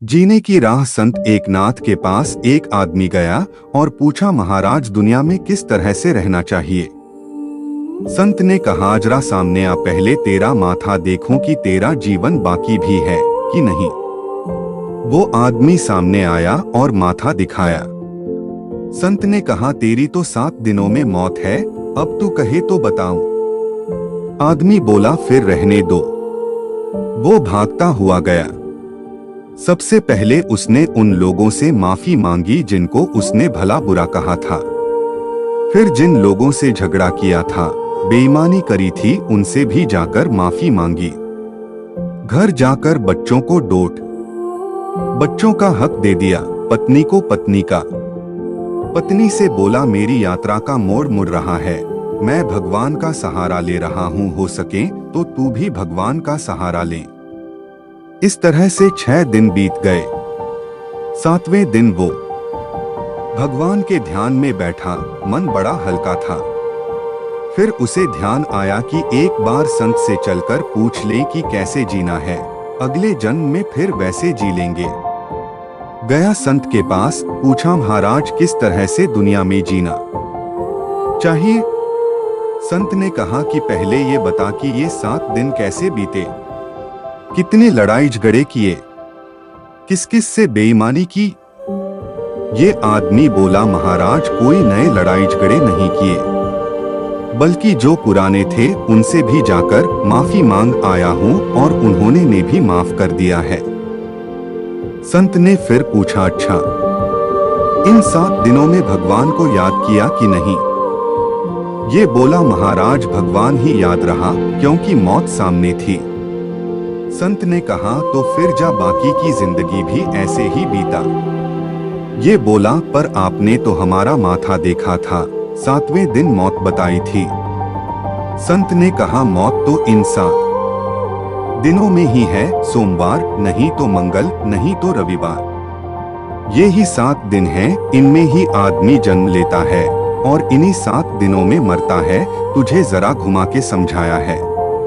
जीने की राह संत एकनाथ के पास एक आदमी गया और पूछा, महाराज दुनिया में किस तरह से रहना चाहिए। संत ने कहा, जरा सामने आ, पहले तेरा माथा देखूं कि तेरा जीवन बाकी भी है कि नहीं। वो आदमी सामने आया और माथा दिखाया। संत ने कहा, तेरी तो 7 दिनों में मौत है, अब तू कहे तो बताऊं। आदमी बोला, फिर रहने दो। वो भागता हुआ गया। सबसे पहले उसने उन लोगों से माफी मांगी जिनको उसने भला बुरा कहा था। फिर जिन लोगों से झगड़ा किया था, बेईमानी करी थी, उनसे भी जाकर माफी मांगी। घर जाकर बच्चों को डांट, बच्चों का हक दे दिया, पत्नी को पत्नी का। पत्नी से बोला, मेरी यात्रा का मोड़ मुड़ रहा है, मैं भगवान का सहारा ले रहा हूँ, हो सके तो तू भी भगवान का सहारा ले। इस तरह से 6 दिन बीत गए। 7वें दिन वो भगवान के ध्यान में बैठा, मन बड़ा हल्का था। फिर उसे ध्यान आया कि एक बार संत से चलकर पूछ ले कि कैसे जीना है, अगले जन्म में फिर वैसे जी लेंगे। गया संत के पास, पूछा, महाराज किस तरह से दुनिया में जीना चाहिए। संत ने कहा कि पहले ये बता कि ये 7 दिन कैसे बीते, कितने लड़ाई झगड़े किए, किस किस से बेईमानी की। ये आदमी बोला, महाराज कोई नए लड़ाई झगड़े नहीं किए, बल्कि जो पुराने थे उनसे भी जाकर माफी मांग आया हूँ और उन्होंने ने भी माफ कर दिया है। संत ने फिर पूछा, अच्छा इन 7 दिनों में भगवान को याद किया कि नहीं। ये बोला, महाराज भगवान ही याद रहा, क्योंकि मौत सामने थी। संत ने कहा, तो फिर जा, बाकी की जिंदगी भी ऐसे ही बीता। ये बोला, पर आपने तो हमारा माथा देखा था, 7वें दिन मौत बताई थी। संत ने कहा, मौत तो इन 7 दिनों में ही है, सोमवार नहीं तो मंगल नहीं तो रविवार। ये ही 7 दिन हैं, इनमें ही आदमी जन्म लेता है और इन्हीं 7 दिनों में मरता है। तुझे जरा घुमा के समझाया है,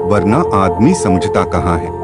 वरना आदमी समझता कहाँ है।